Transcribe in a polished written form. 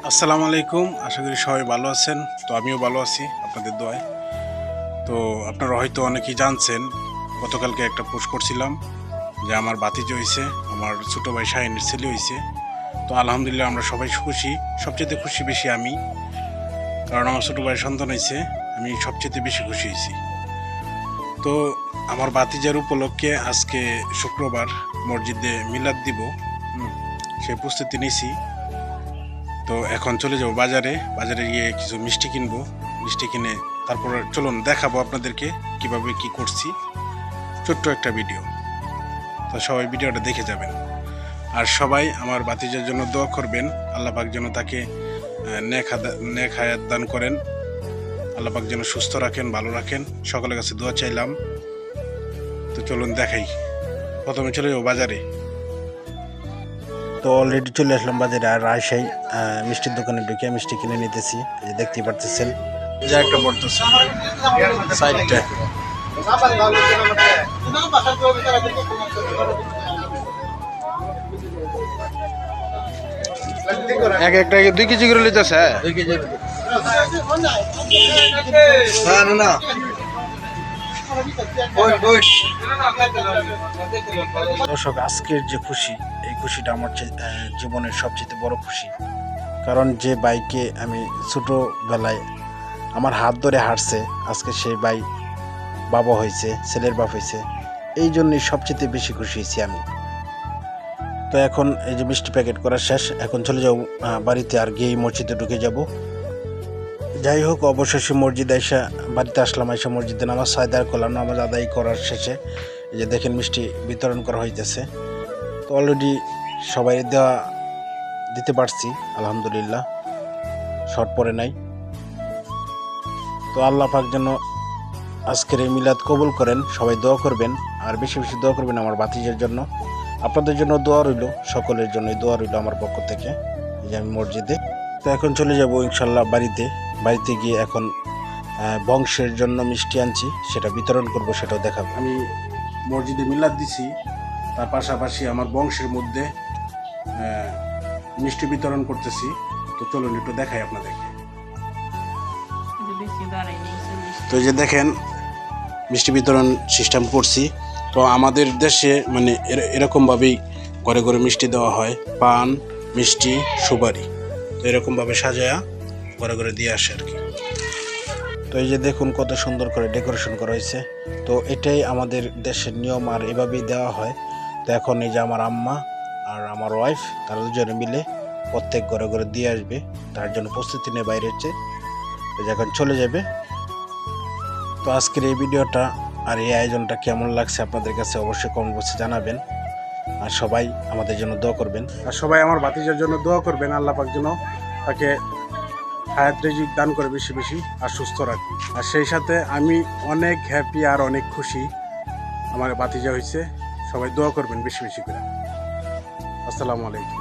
আসসালামু আলাইকুম। আশা করি সবাই ভালো আছেন। তো আমিও ভালো আছি আপনাদের দোয়ায়। তো আপনারা হয়তো অনেকেই জানছেন, গতকালকে একটা পোস্ট করছিলাম যে আমার ভাতিজা হইছে, আমার ছোট ভাই শাহিনের ছেলে হইছে। তো আলহামদুলিল্লাহ আমরা সবাই খুশি। সবচেয়ে খুশি বেশি আমি, কারণ আমার ছোট ভাইয়ের সন্তান হইছে। আমি সবচেয়ে বেশি খুশি হয়েছি। তো আমার ভাতিজার উপলক্ষে আজকে শুক্রবার মসজিদে মিলাদ দিব, সেই প্রস্তুতি নিয়েছি। তো এখন চলে যাবো বাজারে গিয়ে কিছু মিষ্টি কিনবো। মিষ্টি কিনে তারপর চলুন দেখাবো আপনাদেরকে কিভাবে কি করছি। ছোট্ট একটা ভিডিও, তো সবাই ভিডিওটা দেখে যাবেন। আর সবাই আমার ভাতিজার জন্য দোয়া করবেন, আল্লাহ পাক যেন তাকে নেক হায়াত দান করেন, আল্লাহ পাক যেন সুস্থ রাখেন, ভালো রাখেন। সকলের কাছে দোয়া চাইলাম। তো চলুন দেখাই। প্রথমে চলে যাবো বাজারে। তো অলরেডি চলে আসলাম বাজারে, আর রাজশাহী মিষ্টির দোকানে ঢুকে মিষ্টি কিনে নিতেছি। এই যে দেখতেই পারতেছেন, যা একটা পড়তেছে সাইডটা। এক একটা 2 কেজি করে লিতেছে। 2 কেজি না দর্শক, আজকের যে খুশি, এই খুশিটা আমার জীবনের সবচেয়ে বড় খুশি। কারণ যে বাইকে আমি ছোটোবেলায় আমার হাত ধরে হাঁটছে, আজকে সেই ভাই বাবা হয়েছে, ছেলের বাপ হয়েছে। এই জন্যই সবচেয়ে বেশি খুশি হয়েছি আমি। তো এখন এই যে মিষ্টি প্যাকেট করা শেষ, এখন চলে যাবো বাড়িতে, আর গিয়ে মসজিদে ঢুকে যাব। যাই হোক, অবশেষে মসজিদে এসে বাড়িতে আসলাম। এসে মসজিদে নামাজ আদায় করলাম। নামাজ আদায় করার শেষে এই যে দেখেন মিষ্টি বিতরণ করা হইতেছে। তো অলরেডি সবাই দিতে পারছি, আলহামদুলিল্লাহ, শর্ট পড়ে নাই। তো আল্লাহ পাক যেন আজকের এই মিলাদ কবুল করেন। সবাই দোয়া করবেন, আর বেশি বেশি দোয়া করবেন আমার ভাতিজার জন্য। আপনাদের জন্য দোয়া রইল, সকলের জন্যই দোয়া রইল আমার পক্ষ থেকে। এই যে আমি মসজিদে, তো এখন চলে যাব ইনশাল্লাহ বাড়িতে গিয়ে এখন বংশের জন্য মিষ্টি আনছি, সেটা বিতরণ করব, সেটাও দেখাবো। আমি মসজিদে মিলাদ দিছি, তার পাশাপাশি আমার বংশের মধ্যে মিষ্টি বিতরণ করতেছি। তো চলুন একটু দেখাই আপনাদেরকে। তো এই যে দেখেন মিষ্টি বিতরণ সিস্টেম করছি। তো আমাদের দেশে মানে এরকমভাবেই ঘরে ঘরে মিষ্টি দেওয়া হয়, পান, মিষ্টি, সুপারি। তো এরকমভাবে সাজায়া ঘরে ঘরে দিয়ে আসে আর কি। তো এই যে দেখুন কত সুন্দর করে ডেকোরেশন করা হয়েছে। তো এটাই আমাদের দেশের নিয়ম, আর এভাবেই দেওয়া হয়। তো এখন এই যে আমার আম্মা আর আমার ওয়াইফ, তারা দুজনে মিলে প্রত্যেক ঘরে ঘরে দিয়ে আসবে, তার জন্য প্রস্তুতি নিয়ে বাইরে হচ্ছে, এখন চলে যাবে। তো আজকের এই ভিডিওটা আর এই আয়োজনটা কেমন লাগছে আপনাদের কাছে অবশ্যই কমেন্ট বক্সে জানাবেন। আর সবাই আমাদের জন্য দোয়া করবেন, আর সবাই আমার ভাতিজার জন্য দোয়া করবেন, আল্লাহ পাক যেন তাকে হায়াত রিজিক দান করে বেশি বেশি, আর সুস্থ রাখি। আর সেই সাথে আমি অনেক হ্যাপি আর অনেক খুশি আমার ভাতিজা হয়েছে। সবাই দোয়া করবেন বেশি বেশি করে। আসসালামু আলাইকুম।